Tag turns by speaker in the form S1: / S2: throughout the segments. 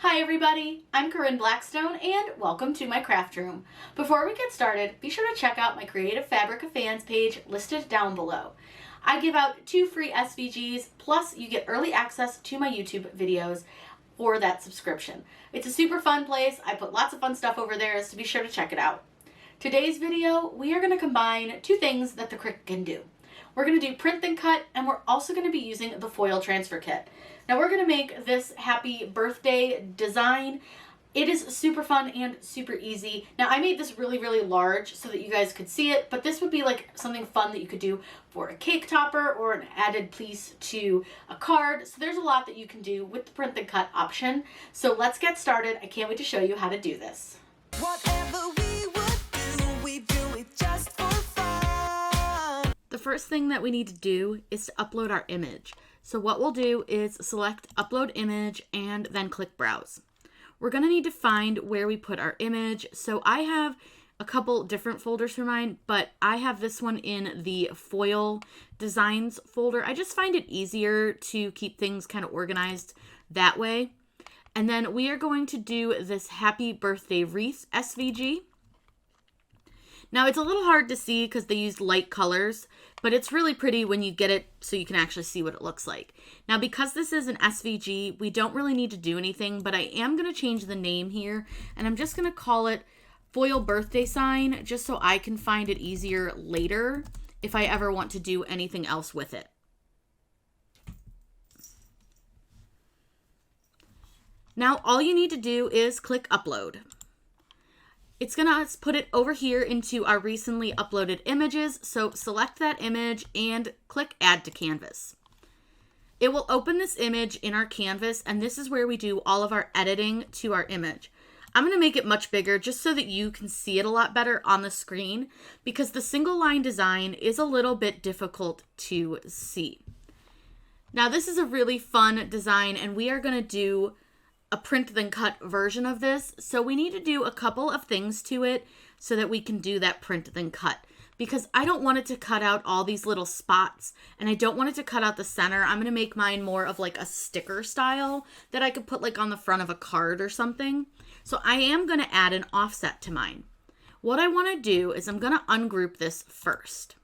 S1: Hi everybody, I'm Corinne Blackstone and welcome to my craft room. Before we get started, be sure to check out my Creative Fabric of Fans page listed down below. I give out 2 free SVGs, plus you get early access to my YouTube videos for that subscription. It's a super fun place. I put lots of fun stuff over there, so be sure to check it out. Today's video, we are going to combine 2 things that the Cricut can do. We're going to do print then cut, and we're also going to be using the foil transfer kit. Now we're going to make this happy birthday design. It is super fun and super easy. Now I made this really large so that you guys could see it, but this would be like something fun that you could do for a cake topper or an added piece to a card. So there's a lot that you can do with the print then cut option. So let's get started. I can't wait to show you how to do this.
S2: Whatever we do it just for fun.
S1: The first thing that we need to do is to upload our image. So what we'll do is select Upload Image and then click Browse. We're going to need to find where we put our image. So I have a couple different folders for mine, but I have this one in the Foil Designs folder. I just find it easier to keep things kind of organized that way. And then we are going to do this Happy Birthday Wreath SVG. Now it's a little hard to see because they used light colors, but it's really pretty when you get it so you can actually see what it looks like. Now because this is an SVG, we don't really need to do anything, but I am going to change the name here, and I'm just going to call it Foil Birthday Sign, just so I can find it easier later if I ever want to do anything else with it. Now all you need to do is click Upload. It's going to put it over here into our recently uploaded images, so select that image and click Add to Canvas. It will open this image in our canvas, and this is where we do all of our editing to our image. I'm going to make it much bigger just so that you can see it a lot better on the screen, because the single line design is a little bit difficult to see. Now this is a really fun design, and we are going to do a print then cut version of this, so we need to do a couple of things to it so that we can do that print then cut, because I don't want it to cut out all these little spots, and I don't want it to cut out the center. I'm going to make mine more of like a sticker style that I could put like on the front of a card or something. So I am going to add an offset to mine. What I want to do is I'm going to ungroup this first.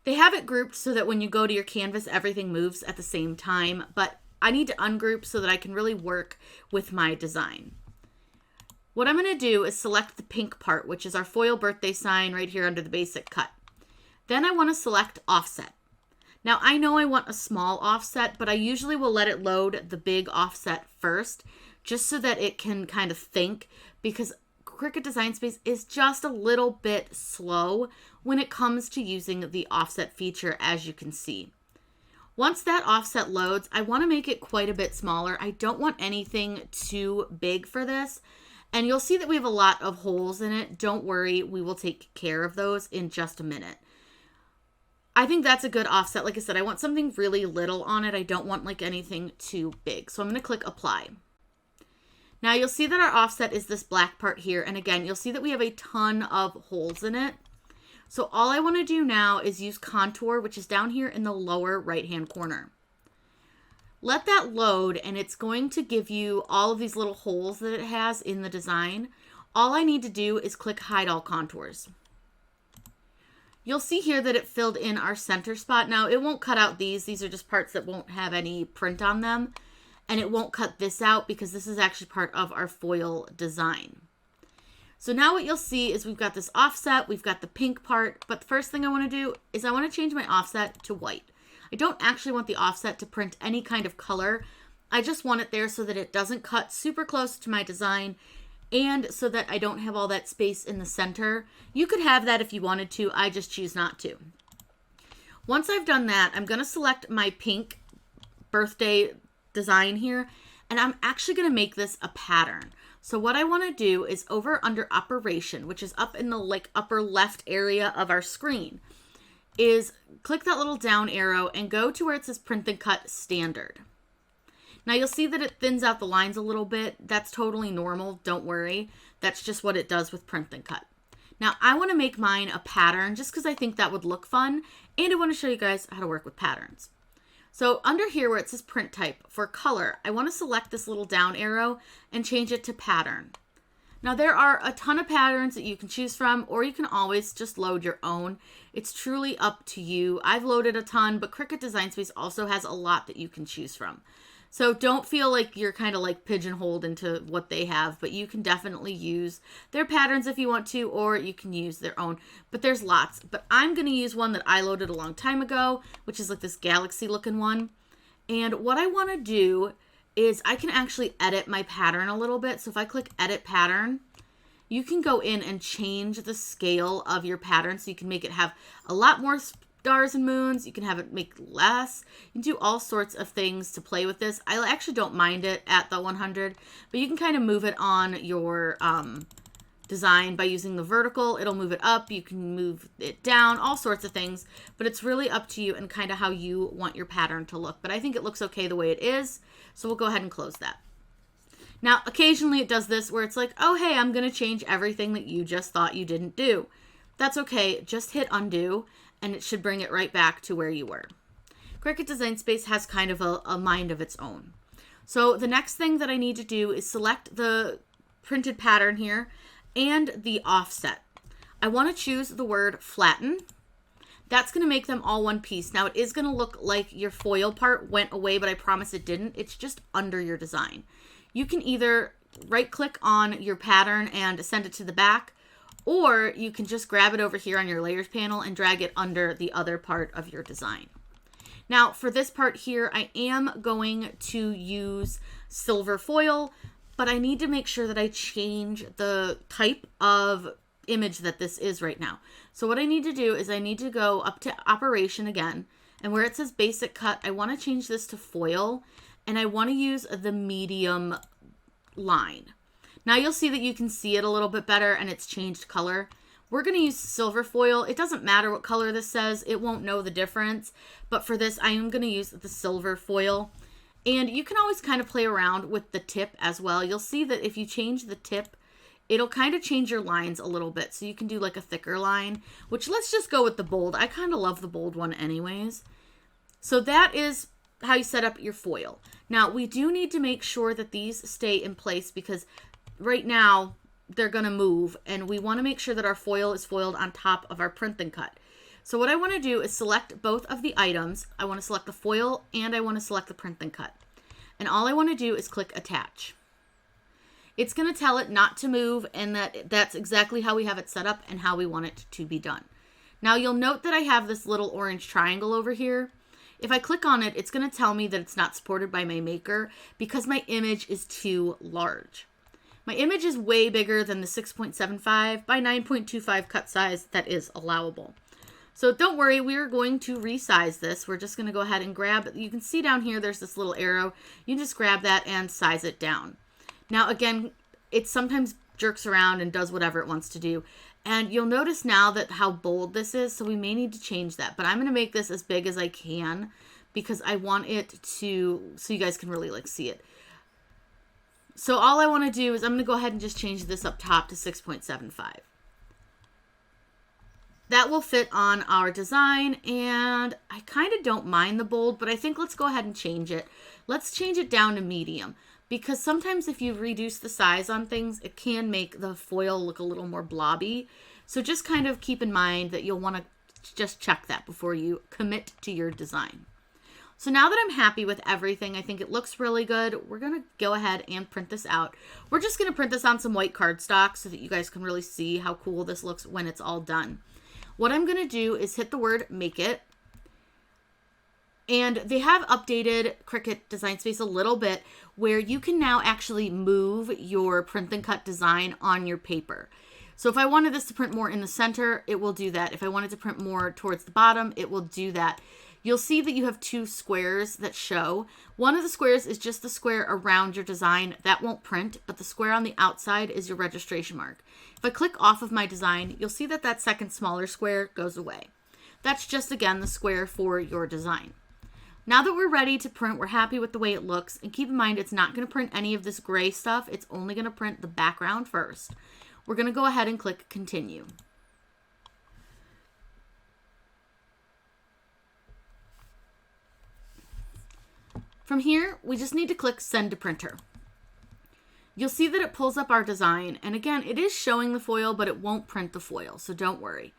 S1: They have it grouped so that when you go to your canvas everything moves at the same time, but I need to ungroup so that I can really work with my design. What I'm going to do is select the pink part, which is our foil birthday sign right here under the basic cut. Then I want to select offset. Now I know I want a small offset, but I usually will let it load the big offset first, just so that it can kind of think, because Cricut Design Space is just a little bit slow when it comes to using the offset feature, as you can see. Once that offset loads, I want to make it quite a bit smaller. I don't want anything too big for this. And you'll see that we have a lot of holes in it. Don't worry, we will take care of those in just a minute. I think that's a good offset. Like I said, I want something really little on it. I don't want like anything too big. So I'm going to click Apply. Now you'll see that our offset is this black part here. And again, you'll see that we have a ton of holes in it. So all I want to do now is use contour, which is down here in the lower right-hand corner. Let that load, and it's going to give you all of these little holes that it has in the design. All I need to do is click Hide All Contours. You'll see here that it filled in our center spot. Now, it won't cut out these. These are just parts that won't have any print on them. And it won't cut this out because this is actually part of our foil design. So now what you'll see is we've got this offset, we've got the pink part, but the first thing I want to do is I want to change my offset to white. I don't actually want the offset to print any kind of color. I just want it there so that it doesn't cut super close to my design, and so that I don't have all that space in the center. You could have that if you wanted to, I just choose not to. Once I've done that, I'm going to select my pink birthday design here, and I'm actually going to make this a pattern. So what I want to do is over under Operation, which is up in the like upper left area of our screen, is click that little down arrow and go to where it says Print then Cut Standard. Now you'll see that it thins out the lines a little bit. That's totally normal. Don't worry. That's just what it does with Print then Cut. Now I want to make mine a pattern just because I think that would look fun, and I want to show you guys how to work with patterns. So under here where it says print type, for color, I want to select this little down arrow and change it to pattern. Now there are a ton of patterns that you can choose from, or you can always just load your own. It's truly up to you. I've loaded a ton, but Cricut Design Space also has a lot that you can choose from. So don't feel like you're kind of like pigeonholed into what they have, but you can definitely use their patterns if you want to, or you can use their own. But there's lots. But I'm going to use one that I loaded a long time ago, which is like this galaxy looking one. And what I want to do is I can actually edit my pattern a little bit. So if I click edit pattern, you can go in and change the scale of your pattern. So you can make it have a lot more stars and moons. You can have it make less. You can do all sorts of things to play with this. I actually don't mind it at the 100, but you can kind of move it on your design by using the vertical. It'll move it up. You can move it down, all sorts of things, but it's really up to you and kind of how you want your pattern to look. But I think it looks okay the way it is. So we'll go ahead and close that. Now, occasionally it does this where it's like, oh, hey, I'm going to change everything that you just thought you didn't do. That's okay. Just hit undo and it should bring it right back to where you were. Cricut Design Space has kind of a mind of its own. So the next thing that I need to do is select the printed pattern here and the offset. I want to choose the word flatten. That's going to make them all one piece. Now it is going to look like your foil part went away, but I promise it didn't. It's just under your design. You can either right click on your pattern and send it to the back, or you can just grab it over here on your layers panel and drag it under the other part of your design. Now for this part here, I am going to use silver foil, but I need to make sure that I change the type of image that this is right now. So what I need to do is I need to go up to operation again, and where it says basic cut, I want to change this to foil, and I want to use the medium line. Now you'll see that you can see it a little bit better and it's changed color. We're going to use silver foil. It doesn't matter what color this says. It won't know the difference. But for this, I am going to use the silver foil. And you can always kind of play around with the tip as well. You'll see that if you change the tip, it'll kind of change your lines a little bit. So you can do like a thicker line, which let's just go with the bold. I kind of love the bold one anyways. So that is how you set up your foil. Now we do need to make sure that these stay in place because right now they're going to move and we want to make sure that our foil is foiled on top of our print and cut. So what I want to do is select both of the items. I want to select the foil and I want to select the print and cut. And all I want to do is click attach. It's going to tell it not to move and that's exactly how we have it set up and how we want it to be done. Now you'll note that I have this little orange triangle over here. If I click on it, it's going to tell me that it's not supported by my maker because my image is too large. My image is way bigger than the 6.75 by 9.25 cut size that is allowable. So don't worry, we're going to resize this. We're just going to go ahead and grab, you can see down here, there's this little arrow. You can just grab that and size it down. Now again, it sometimes jerks around and does whatever it wants to do. And you'll notice now that how bold this is, so we may need to change that. But I'm going to make this as big as I can because I want it to, so you guys can really like see it. So all I want to do is I'm going to go ahead and just change this up top to 6.75. That will fit on our design, and I kind of don't mind the bold, but I think let's go ahead and change it. Let's change it down to medium, because sometimes if you reduce the size on things, it can make the foil look a little more blobby. So just kind of keep in mind that you'll want to just check that before you commit to your design. So now that I'm happy with everything, I think it looks really good. We're going to go ahead and print this out. We're just going to print this on some white cardstock so that you guys can really see how cool this looks when it's all done. What I'm going to do is hit the word make it. And they have updated Cricut Design Space a little bit where you can now actually move your print and cut design on your paper. So if I wanted this to print more in the center, it will do that. If I wanted to print more towards the bottom, it will do that. You'll see that you have two squares that show. One of the squares is just the square around your design. That won't print, but the square on the outside is your registration mark. If I click off of my design, you'll see that that second smaller square goes away. That's just, again, the square for your design. Now that we're ready to print, we're happy with the way it looks. And keep in mind, it's not going to print any of this gray stuff. It's only going to print the background first. We're going to go ahead and click continue. From here, we just need to click Send to Printer. You'll see that it pulls up our design, and again, it is showing the foil, but it won't print the foil, so don't worry.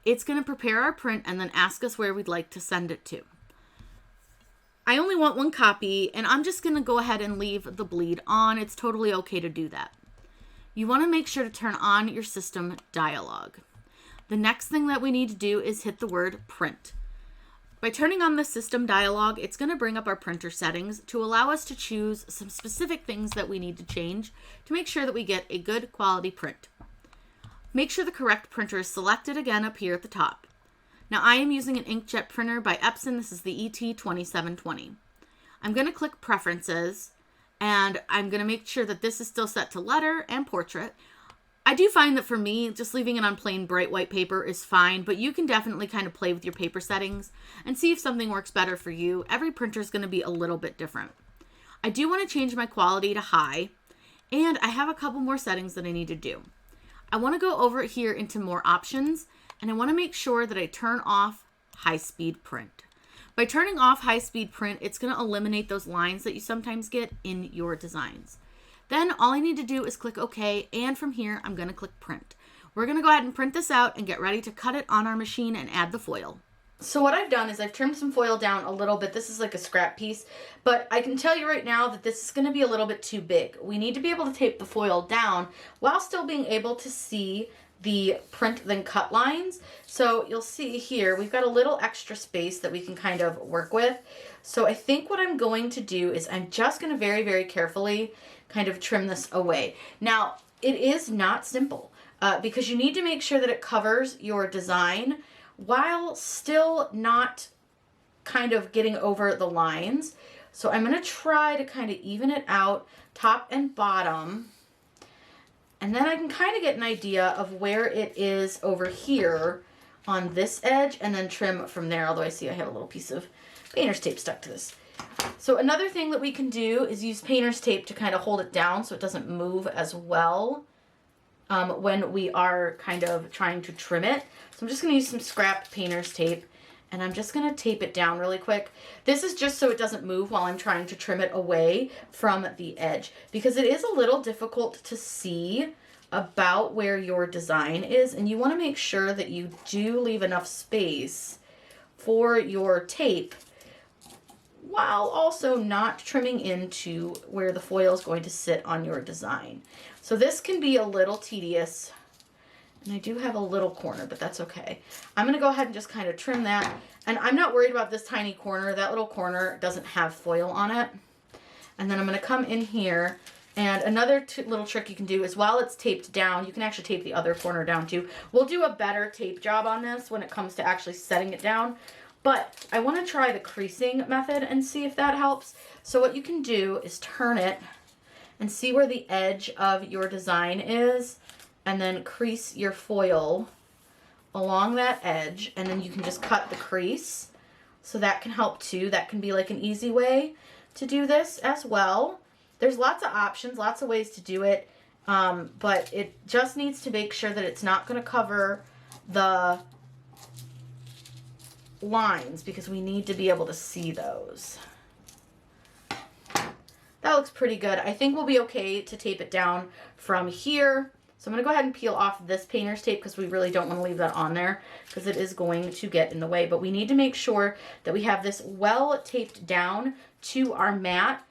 S1: It's going to prepare our print and then ask us where we'd like to send it to. I only want one copy, and I'm just going to go ahead and leave the bleed on. It's totally okay to do that. You want to make sure to turn on your system dialog. The next thing that we need to do is hit the word print. By turning on the system dialog, it's going to bring up our printer settings to allow us to choose some specific things that we need to change to make sure that we get a good quality print. Make sure the correct printer is selected again up here at the top. Now I am using an inkjet printer by Epson. This is the ET2720. I'm going to click Preferences, and I'm going to make sure that this is still set to letter and portrait. I do find that for me, just leaving it on plain bright white paper is fine, but you can definitely kind of play with your paper settings and see if something works better for you. Every printer is going to be a little bit different. I do want to change my quality to high, and I have a couple more settings that I need to do. I want to go over here into more options, and I want to make sure that I turn off high-speed print. By turning off high-speed print, it's going to eliminate those lines that you sometimes get in your designs. Then all I need to do is click OK, and from here, I'm going to click Print. We're going to go ahead and print this out and get ready to cut it on our machine and add the foil. So what I've done is I've trimmed some foil down a little bit. This is like a scrap piece, but I can tell you right now that this is going to be a little bit too big. We need to be able to tape the foil down while still being able to see the print then cut lines. So you'll see here, we've got a little extra space that we can kind of work with. So I think what I'm going to do is I'm just going to very, very carefully kind of trim this away. Now, it is not simple because you need to make sure that it covers your design while still not kind of getting over the lines. So I'm going to try to kind of even it out top and bottom. And then I can kind of get an idea of where it is over here on this edge and then trim from there. Although I see I have a little piece of painter's tape stuck to this. So another thing that we can do is use painter's tape to kind of hold it down so it doesn't move as well when we are kind of trying to trim it. So I'm just going to use some scrap painter's tape, and I'm just going to tape it down really quick. This is just so it doesn't move while I'm trying to trim it away from the edge, because it is a little difficult to see about where your design is, and you want to make sure that you do leave enough space for your tape while also not trimming into where the foil is going to sit on your design. So this can be a little tedious, and I do have a little corner, but that's okay. I'm going to go ahead and just kind of trim that, and I'm not worried about this tiny corner. That little corner doesn't have foil on it. And then I'm going to come in here, and another little trick you can do is while it's taped down, you can actually tape the other corner down too. We'll do a better tape job on this when it comes to actually setting it down. But I want to try the creasing method and see if that helps. So what you can do is turn it and see where the edge of your design is, and then crease your foil along that edge, and then you can just cut the crease. So that can help too. That can be like an easy way to do this as well. There's lots of options, lots of ways to do it, but it just needs to make sure that it's not going to cover the lines, because we need to be able to see those. That looks pretty good. I think we'll be okay to tape it down from here. So I'm going to go ahead and peel off this painter's tape because we really don't want to leave that on there because it is going to get in the way. But we need to make sure that we have this well taped down to our mat,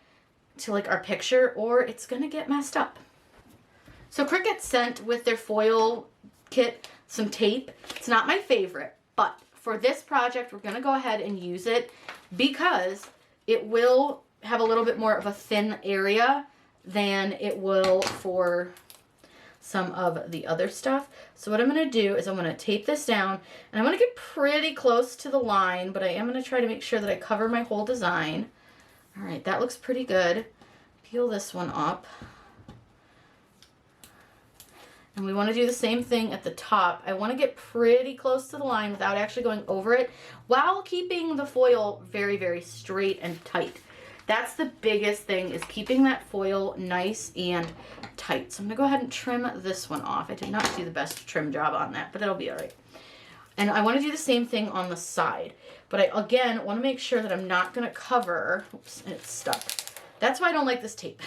S1: to like our picture, or it's going to get messed up. So Cricut sent with their foil kit some tape. It's not my favorite, but for this project, we're going to go ahead and use it because it will have a little bit more of a thin area than it will for some of the other stuff. So what I'm going to do is I'm going to tape this down, and I'm going to get pretty close to the line, but I am going to try to make sure that I cover my whole design. All right, that looks pretty good. Peel this one up. And we want to do the same thing at the top. I want to get pretty close to the line without actually going over it, while keeping the foil very, very straight and tight. That's the biggest thing, is keeping that foil nice and tight. So I'm going to go ahead and trim this one off. I did not do the best trim job on that, but it'll be all right. And I want to do the same thing on the side. But I, again, want to make sure that I'm not going to cover, oops, and it's stuck. That's why I don't like this tape.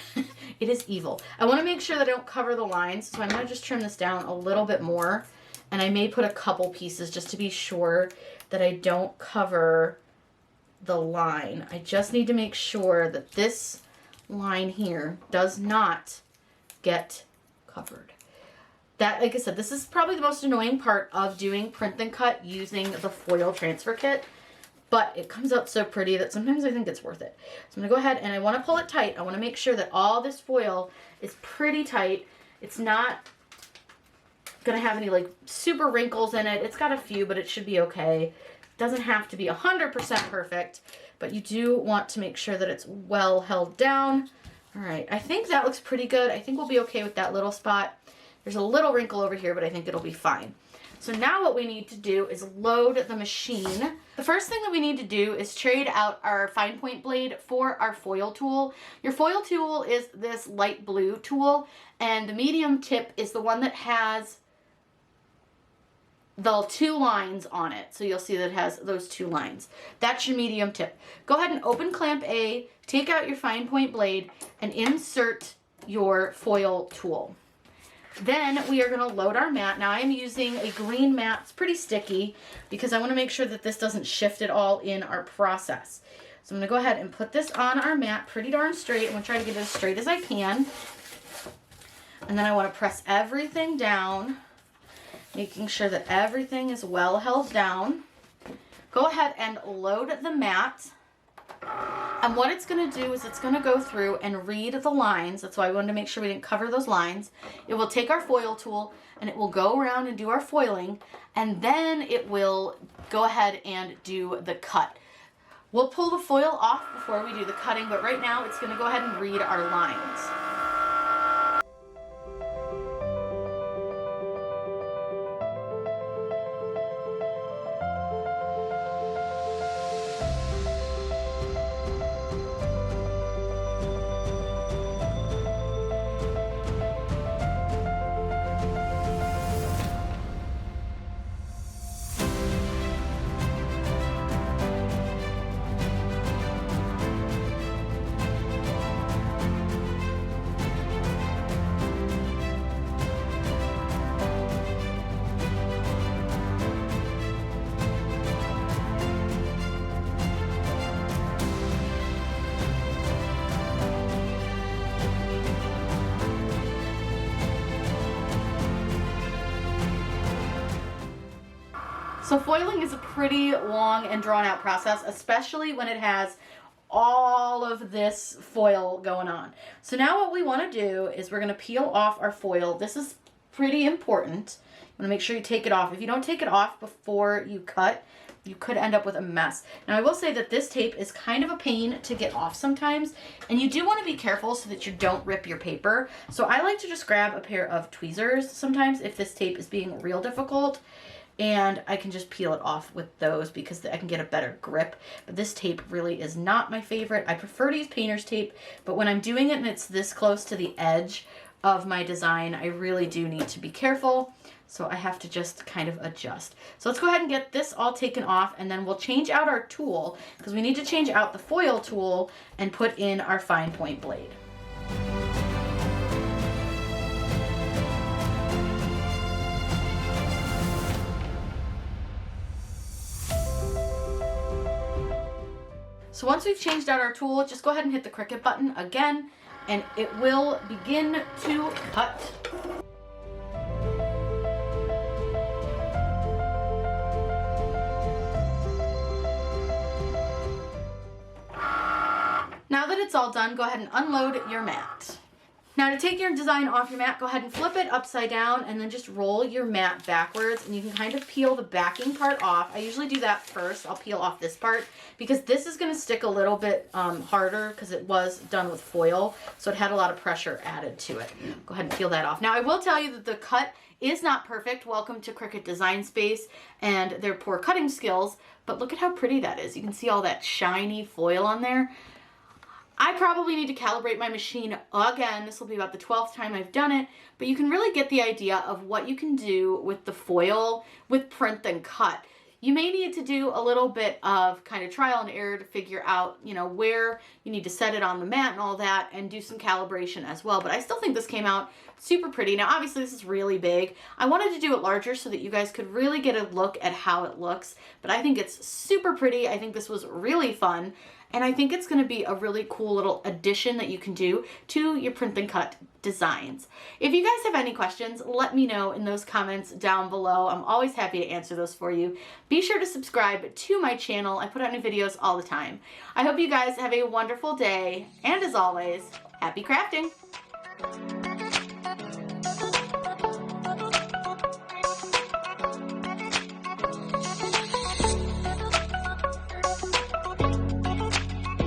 S1: It is evil. I want to make sure that I don't cover the lines, so I'm going to just trim this down a little bit more. And I may put a couple pieces just to be sure that I don't cover the line. I just need to make sure that this line here does not get covered. That, like I said, this is probably the most annoying part of doing print and cut using the foil transfer kit, but it comes out so pretty that sometimes I think it's worth it. So I'm gonna go ahead and I wanna pull it tight. I wanna make sure that all this foil is pretty tight. It's not gonna have any like super wrinkles in it. It's got a few, but it should be okay. It doesn't have to be 100% perfect, but you do want to make sure that it's well held down. All right, I think that looks pretty good. I think we'll be okay with that little spot. There's a little wrinkle over here, but I think it'll be fine. So now what we need to do is load the machine. The first thing that we need to do is trade out our fine point blade for our foil tool. Your foil tool is this light blue tool, and the medium tip is the one that has the 2 lines on it. So you'll see that it has those 2 lines. That's your medium tip. Go ahead and open clamp A, take out your fine point blade, and insert your foil tool. Then we are going to load our mat. Now I'm using a green mat. It's pretty sticky because I want to make sure that this doesn't shift at all in our process. So I'm going to go ahead and put this on our mat pretty darn straight. I'm going to try to get it as straight as I can. And then I want to press everything down, making sure that everything is well held down. Go ahead and load the mat. And what it's going to do is it's going to go through and read the lines. That's why I wanted to make sure we didn't cover those lines. It will take our foil tool and it will go around and do our foiling, and then it will go ahead and do the cut. We'll pull the foil off before we do the cutting, but right now it's going to go ahead and read our lines. So foiling is a pretty long and drawn out process, especially when it has all of this foil going on. So now what we want to do is we're going to peel off our foil. This is pretty important. You want to make sure you take it off. If you don't take it off before you cut, you could end up with a mess. Now I will say that this tape is kind of a pain to get off sometimes, and you do want to be careful so that you don't rip your paper. So I like to just grab a pair of tweezers sometimes if this tape is being real difficult, and I can just peel it off with those because I can get a better grip. But this tape really is not my favorite. I prefer to use painter's tape, but when I'm doing it and it's this close to the edge of my design, I really do need to be careful. So I have to just kind of adjust. So let's go ahead and get this all taken off, and then we'll change out our tool because we need to change out the foil tool and put in our fine point blade. So once we've changed out our tool, just go ahead and hit the Cricut button again, and it will begin to cut. Now that it's all done, go ahead and unload your mat. Now to take your design off your mat, go ahead and flip it upside down and then just roll your mat backwards, and you can kind of peel the backing part off. I usually do that first. I'll peel off this part because this is going to stick a little bit harder because it was done with foil, so it had a lot of pressure added to it. Go ahead and peel that off. Now I will tell you that the cut is not perfect. Welcome to Cricut Design Space and their poor cutting skills, but look at how pretty that is. You can see all that shiny foil on there. I probably need to calibrate my machine again. This will be about the 12th time I've done it, but you can really get the idea of what you can do with the foil with print and cut. You may need to do a little bit of kind of trial and error to figure out, you know, where you need to set it on the mat and all that, and do some calibration as well. But I still think this came out super pretty. Now, obviously, this is really big. I wanted to do it larger so that you guys could really get a look at how it looks, but I think it's super pretty. I think this was really fun. And I think it's going to be a really cool little addition that you can do to your print and cut designs. If you guys have any questions, let me know in those comments down below. I'm always happy to answer those for you. Be sure to subscribe to my channel. I put out new videos all the time. I hope you guys have a wonderful day. And as always, happy crafting!